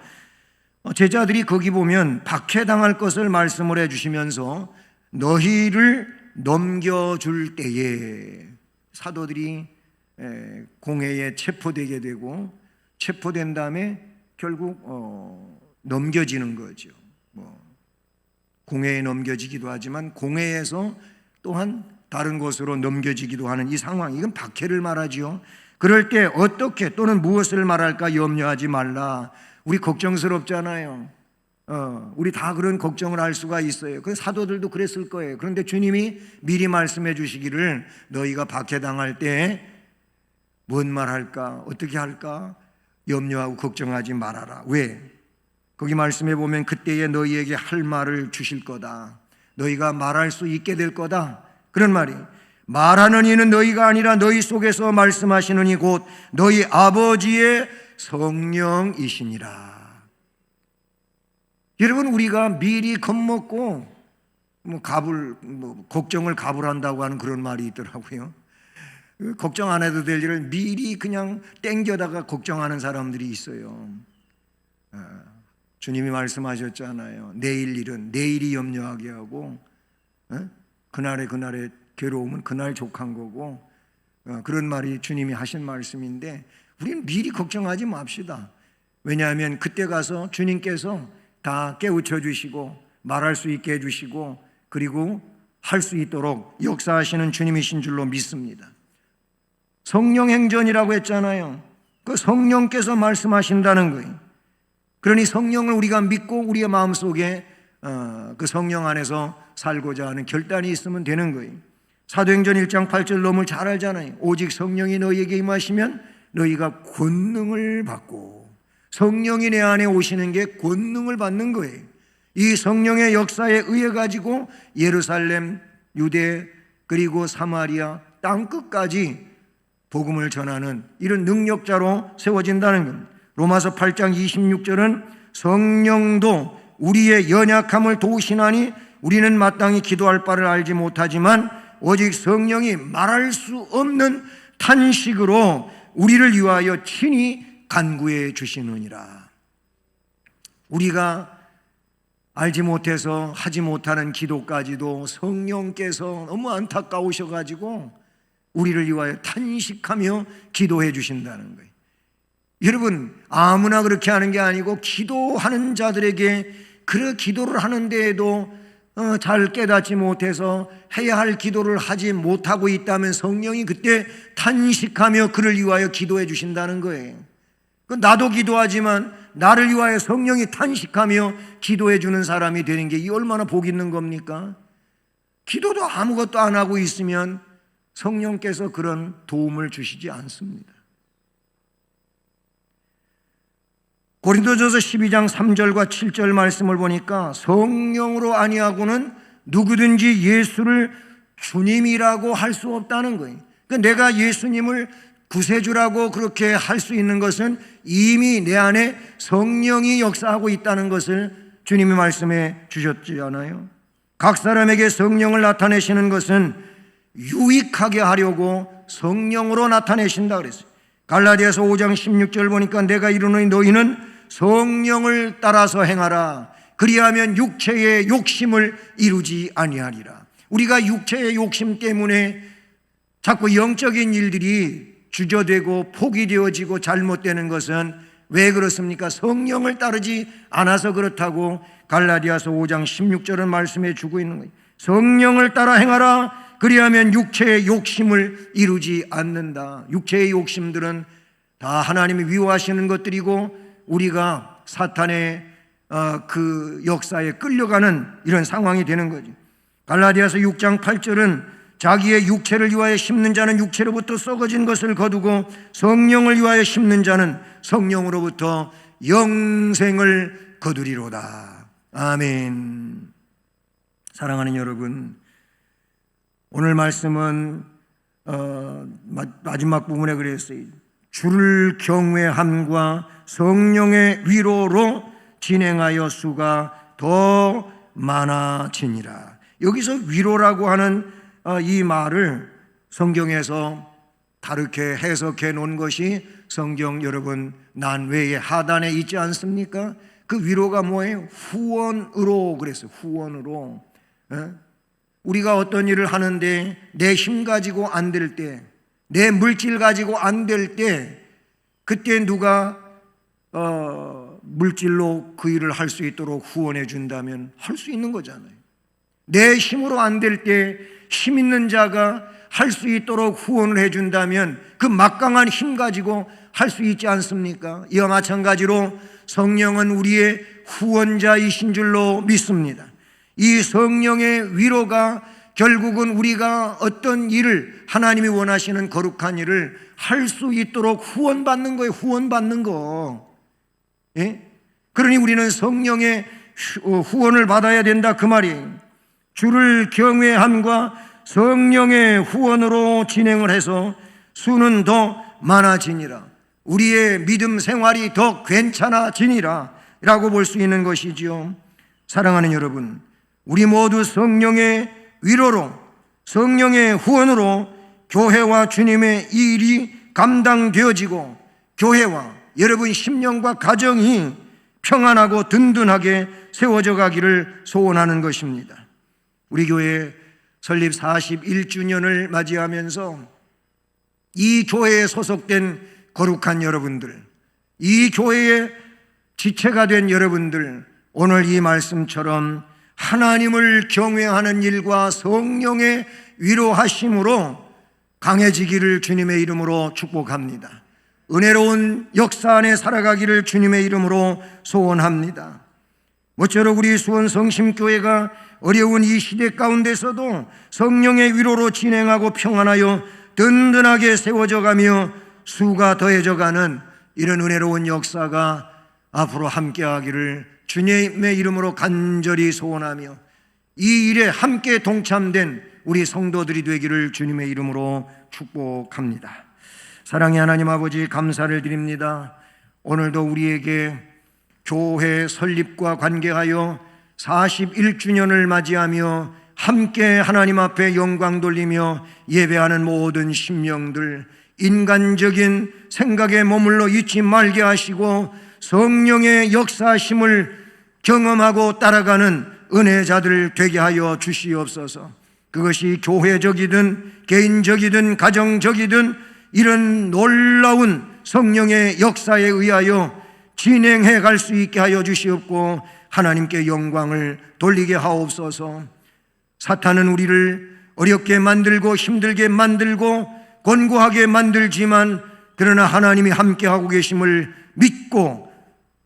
제자들이 거기 보면 박해당할 것을 말씀을 해주시면서 너희를 넘겨줄 때에 사도들이 공회에 체포되게 되고 체포된 다음에 결국 넘겨지는 거죠. 공회에 넘겨지기도 하지만 공회에서 또한 다른 곳으로 넘겨지기도 하는 이 상황, 이건 박해를 말하지요. 그럴 때 어떻게 또는 무엇을 말할까 염려하지 말라. 우리 걱정스럽잖아요. 우리 다 그런 걱정을 할 수가 있어요. 그 사도들도 그랬을 거예요. 그런데 주님이 미리 말씀해 주시기를 너희가 박해당할 때 뭔 말할까, 어떻게 할까 염려하고 걱정하지 말아라. 왜? 거기 말씀해 보면 그때에 너희에게 할 말을 주실 거다. 너희가 말할 수 있게 될 거다. 그런 말이, 말하는 이는 너희가 아니라 너희 속에서 말씀하시는 이 곧 너희 아버지의 성령이시니라. 여러분, 우리가 미리 겁먹고 걱정을 가불한다고 하는 그런 말이 있더라고요. 걱정 안 해도 될 일을 미리 그냥 땡겨다가 걱정하는 사람들이 있어요. 주님이 말씀하셨잖아요. 내일 일은 내일이 염려하게 하고 그날의 괴로움은 그날 족한 거고, 그런 말이 주님이 하신 말씀인데 우리는 미리 걱정하지 맙시다. 왜냐하면 그때 가서 주님께서 다 깨우쳐 주시고 말할 수 있게 해주시고 그리고 할 수 있도록 역사하시는 주님이신 줄로 믿습니다. 성령 행전이라고 했잖아요. 그 성령께서 말씀하신다는 거예요. 그러니 성령을 우리가 믿고 우리의 마음속에 그 성령 안에서 살고자 하는 결단이 있으면 되는 거예요. 사도행전 1장 8절 너무 잘 알잖아요. 오직 성령이 너희에게 임하시면 너희가 권능을 받고, 성령이 내 안에 오시는 게 권능을 받는 거예요. 이 성령의 역사에 의해 가지고 예루살렘, 유대 그리고 사마리아 땅끝까지 복음을 전하는 이런 능력자로 세워진다는 겁니다. 로마서 8장 26절은 성령도 우리의 연약함을 도우시나니 우리는 마땅히 기도할 바를 알지 못하지만 오직 성령이 말할 수 없는 탄식으로 우리를 위하여 친히 간구해 주시느니라. 우리가 알지 못해서 하지 못하는 기도까지도 성령께서 너무 안타까우셔가지고 우리를 위하여 탄식하며 기도해 주신다는 거예요. 여러분, 아무나 그렇게 하는 게 아니고 기도하는 자들에게 그 기도를 하는 데에도 잘 깨닫지 못해서 해야 할 기도를 하지 못하고 있다면 성령이 그때 탄식하며 그를 위하여 기도해 주신다는 거예요. 나도 기도하지만 나를 위하여 성령이 탄식하며 기도해 주는 사람이 되는 게 이 얼마나 복 있는 겁니까? 기도도 아무것도 안 하고 있으면 성령께서 그런 도움을 주시지 않습니다. 고린도전서 12장 3절과 7절 말씀을 보니까 성령으로 아니하고는 누구든지 예수를 주님이라고 할 수 없다는 거예요. 그러니까 내가 예수님을 구세주라고 그렇게 할 수 있는 것은 이미 내 안에 성령이 역사하고 있다는 것을 주님이 말씀해 주셨지 않아요? 각 사람에게 성령을 나타내시는 것은 유익하게 하려고 성령으로 나타내신다 그랬어요. 갈라디아서 5장 16절 보니까 내가 이르노니 너희는 성령을 따라서 행하라. 그리하면 육체의 욕심을 이루지 아니하리라. 우리가 육체의 욕심 때문에 자꾸 영적인 일들이 주저되고 포기되어지고 잘못되는 것은 왜 그렇습니까? 성령을 따르지 않아서 그렇다고 갈라디아서 5장 16절은 말씀해 주고 있는 거예요. 성령을 따라 행하라. 그리하면 육체의 욕심을 이루지 않는다. 육체의 욕심들은 다 하나님이 미워하시는 것들이고 우리가 사탄의 그 역사에 끌려가는 이런 상황이 되는 거죠. 갈라디아서 6장 8절은 자기의 육체를 위하여 심는 자는 육체로부터 썩어진 것을 거두고 성령을 위하여 심는 자는 성령으로부터 영생을 거두리로다. 아멘. 사랑하는 여러분, 오늘 말씀은 마지막 부분에 그랬어요. 주를 경외함과 성령의 위로로 진행하여 수가 더 많아지니라. 여기서 위로라고 하는 이 말을 성경에서 다르게 해석해 놓은 것이 성경 여러분 난외의 하단에 있지 않습니까? 그 위로가 뭐예요? 후원으로 그랬어요. 후원으로. 우리가 어떤 일을 하는데 내 힘 가지고 안 될 때, 내 물질 가지고 안 될 때, 그때 누가 물질로 그 일을 할 수 있도록 후원해 준다면 할 수 있는 거잖아요. 내 힘으로 안 될 때 힘 있는 자가 할 수 있도록 후원을 해 준다면 그 막강한 힘 가지고 할 수 있지 않습니까? 이와 마찬가지로 성령은 우리의 후원자이신 줄로 믿습니다. 이 성령의 위로가 결국은 우리가 어떤 일을 하나님이 원하시는 거룩한 일을 할 수 있도록 후원받는 거예요. 후원받는 거. 예? 그러니 우리는 성령의 후원을 받아야 된다 그 말이에요. 주를 경외함과 성령의 후원으로 진행을 해서 수는 더 많아지니라. 우리의 믿음 생활이 더 괜찮아지니라 라고 볼 수 있는 것이지요. 사랑하는 여러분, 우리 모두 성령의 위로로, 성령의 후원으로 교회와 주님의 이 일이 감당되어지고 교회와 여러분 심령과 가정이 평안하고 든든하게 세워져 가기를 소원하는 것입니다. 우리 교회 설립 41주년을 맞이하면서 이 교회에 소속된 거룩한 여러분들, 이 교회의 지체가 된 여러분들, 오늘 이 말씀처럼 하나님을 경외하는 일과 성령의 위로하심으로 강해지기를 주님의 이름으로 축복합니다. 은혜로운 역사 안에 살아가기를 주님의 이름으로 소원합니다. 모쪼록 우리 수원 성심교회가 어려운 이 시대 가운데서도 성령의 위로로 진행하고 평안하여 든든하게 세워져 가며 수가 더해져가는 이런 은혜로운 역사가 앞으로 함께하기를 주님의 이름으로 간절히 소원하며 이 일에 함께 동참된 우리 성도들이 되기를 주님의 이름으로 축복합니다. 사랑의 하나님 아버지, 감사를 드립니다. 오늘도 우리에게 교회 설립과 관계하여 41주년을 맞이하며 함께 하나님 앞에 영광 돌리며 예배하는 모든 심령들, 인간적인 생각에 머물러 있지 말게 하시고 성령의 역사심을 경험하고 따라가는 은혜자들 되게 하여 주시옵소서. 그것이 교회적이든 개인적이든 가정적이든 이런 놀라운 성령의 역사에 의하여 진행해 갈 수 있게 하여 주시옵고 하나님께 영광을 돌리게 하옵소서. 사탄은 우리를 어렵게 만들고 힘들게 만들고 곤고하게 만들지만 그러나 하나님이 함께하고 계심을 믿고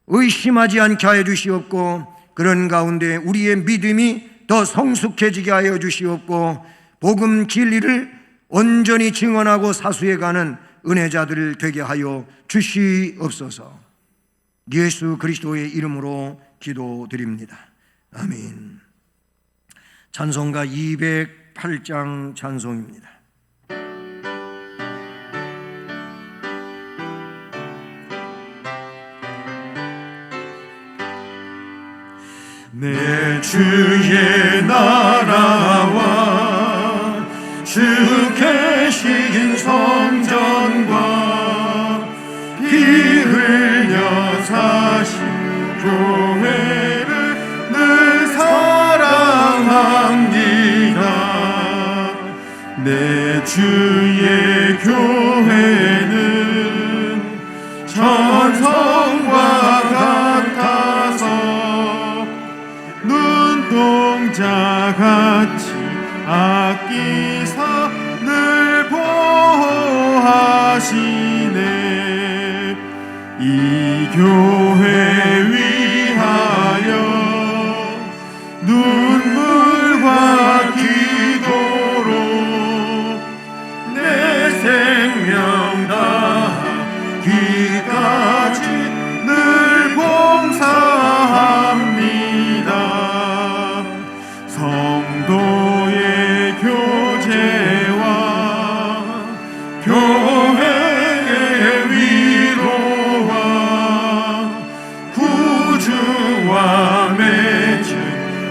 의심하지 않게 하여 주시옵고 그런 가운데 우리의 믿음이 더 성숙해지게 하여 주시옵고 복음 진리를 온전히 증언하고 사수해가는 은혜자들 되게 하여 주시옵소서. 예수 그리스도의 이름으로 기도드립니다. 아멘. 찬송가 208장 찬송입니다. 내 주의 나라와 주 계신 성전과 피 흘려 사신 교회를 늘 사랑합니다. 내 주의 교회는 천성과 같아서 눈동자같이 아끼사 늘 보호하시네. 이 교회 위하여 눈물과 기도로 내 생명 다하기까지 늘 봉사합니다. 성도의 교제와 교회의 위로와 구주와 맺은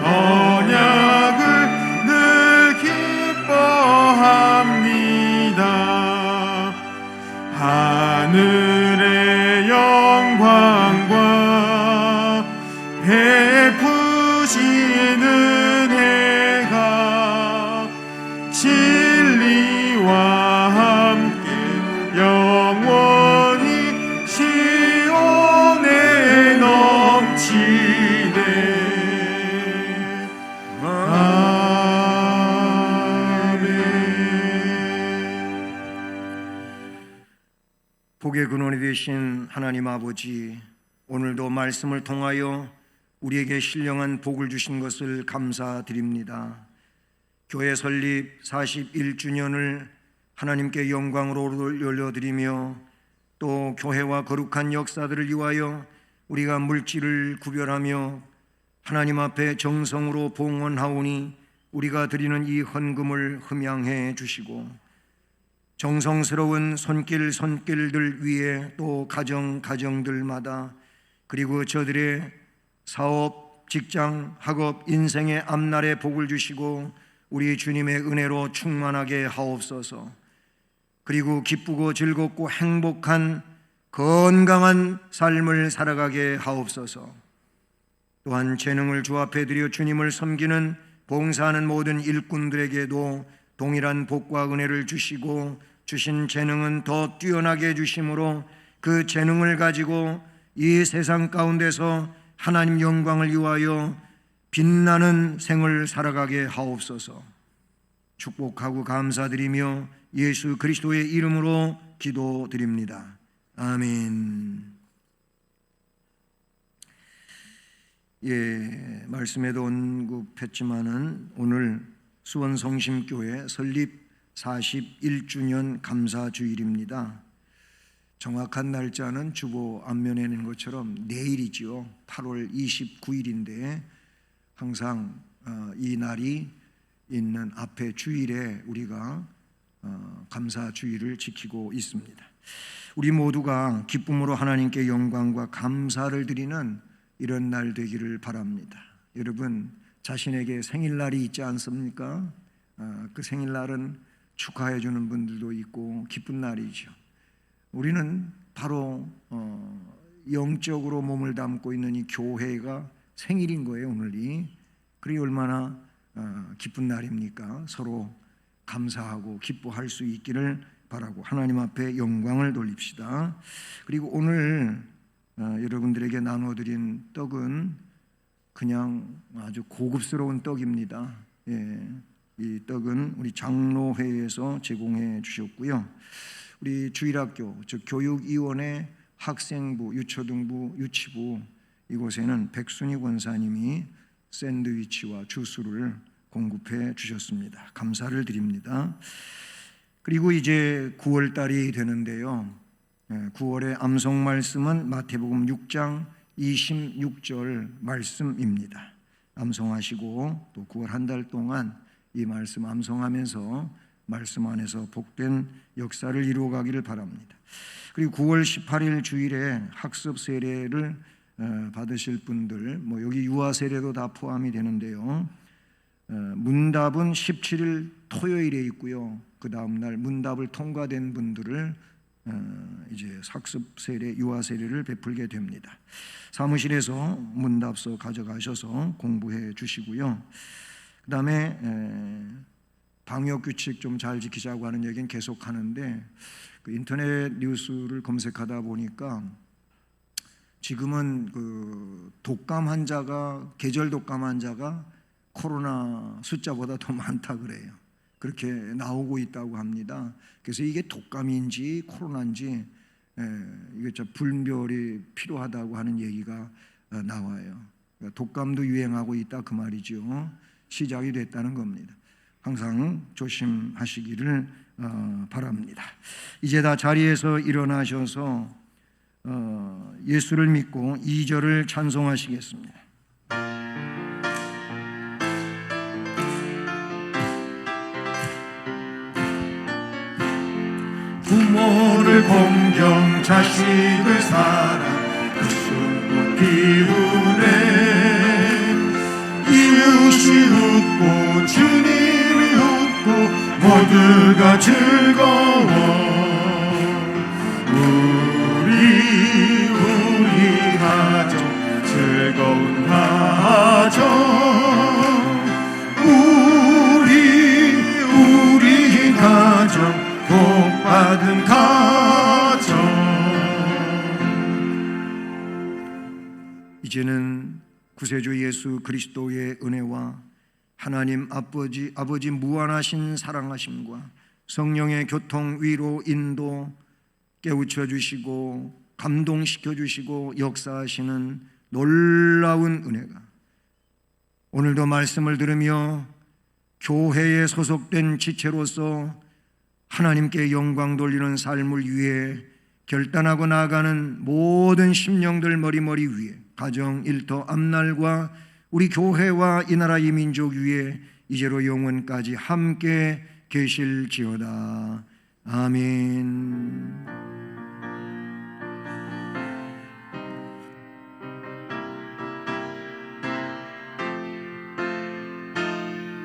언약을 늘 기뻐합니다. 하늘의 영광과 베푸시는 은혜가 진리와 함께 영원히 시온에 넘치네. 복의 근원이 되신 하나님 아버지, 오늘도 말씀을 통하여 우리에게 신령한 복을 주신 것을 감사드립니다. 교회 설립 41주년을 하나님께 영광으로 올려드리며 또 교회와 거룩한 역사들을 위하여 우리가 물질을 구별하며 하나님 앞에 정성으로 봉헌하오니 우리가 드리는 이 헌금을 흠양해 주시고 정성스러운 손길들 위에 또 가정들마다 그리고 저들의 사업, 직장, 학업, 인생의 앞날에 복을 주시고 우리 주님의 은혜로 충만하게 하옵소서. 그리고 기쁘고 즐겁고 행복한 건강한 삶을 살아가게 하옵소서. 또한 재능을 주 앞에 드려 주님을 섬기는 봉사하는 모든 일꾼들에게도 동일한 복과 은혜를 주시고 주신 재능은 더 뛰어나게 해주심으로 그 재능을 가지고 이 세상 가운데서 하나님 영광을 위하여 빛나는 생을 살아가게 하옵소서. 축복하고 감사드리며 예수 그리스도의 이름으로 기도드립니다. 아멘. 말씀에도 언급했지만은 오늘 수원성심교회 설립 41주년 감사주일입니다. 정확한 날짜는 주보 앞면에 있는 것처럼 내일이죠. 8월 29일인데 항상 이 날이 있는 앞에 주일에 우리가 감사주일을 지키고 있습니다. 우리 모두가 기쁨으로 하나님께 영광과 감사를 드리는 이런 날 되기를 바랍니다. 여러분 자신에게 생일날이 있지 않습니까? 그 생일날은 축하해 주는 분들도 있고 기쁜 날이죠. 우리는 바로 영적으로 몸을 담고 있는 이 교회가 생일인 거예요. 오늘이. 그게 얼마나 기쁜 날입니까? 서로 감사하고 기뻐할 수 있기를 바라고 하나님 앞에 영광을 돌립시다. 그리고 오늘 여러분들에게 나눠드린 떡은 그냥 아주 고급스러운 떡입니다. 이 떡은 우리 장로회에서 제공해 주셨고요. 우리 주일학교, 즉 교육위원회 학생부, 유초등부, 유치부 이곳에는 백순희 권사님이 샌드위치와 주스를 공급해 주셨습니다. 감사를 드립니다. 그리고 이제 9월 달이 되는데요. 9월의 암송 말씀은 마태복음 6장 26절 말씀입니다. 암송하시고 또 9월 한 달 동안 이 말씀 암송하면서 말씀 안에서 복된 역사를 이루어가기를 바랍니다. 그리고 9월 18일 주일에 학습 세례를 받으실 분들, 뭐 여기 유아 세례도 다 포함이 되는데요. 문답은 17일 토요일에 있고요. 그 다음 날 문답을 통과된 분들을 이제 학습 세례, 유아 세례를 베풀게 됩니다. 사무실에서 문답서 가져가셔서 공부해 주시고요. 그 다음에 방역 규칙 좀 잘 지키자고 하는 얘기는 계속 하는데, 그 인터넷 뉴스를 검색하다 보니까 지금은 그 독감 환자가, 계절 독감 환자가 코로나 숫자보다 더 많다 그래요. 그렇게 나오고 있다고 합니다. 그래서 이게 독감인지 코로나인지 이게 좀 분별이 필요하다고 하는 얘기가 나와요. 그러니까 독감도 유행하고 있다 그 말이죠. 시작이 됐다는 겁니다. 항상 조심하시기를 바랍니다. 이제 다 자리에서 일어나셔서 예수를 믿고 2절을 찬송하시겠습니다. 부모를 공경, 자식을 사랑, 그 숨은 기분에 이웃이 웃고 주님이 웃고 모두가 즐거워. 우리 가정 즐거운 가정, 우리 가정 복받은 가정. 이제는 구세주 예수 그리스도의 은혜와 하나님 아버지 무한하신 사랑하심과 성령의 교통, 위로, 인도, 깨우쳐 주시고 감동시켜 주시고 역사하시는 놀라운 은혜가 오늘도 말씀을 들으며 교회에 소속된 지체로서 하나님께 영광 돌리는 삶을 위해 결단하고 나아가는 모든 심령들 머리머리 위에, 가정, 일터, 앞날과 우리 교회와 이 나라 이 민족 위에 이제로 영원까지 함께 계실지어다. 아멘.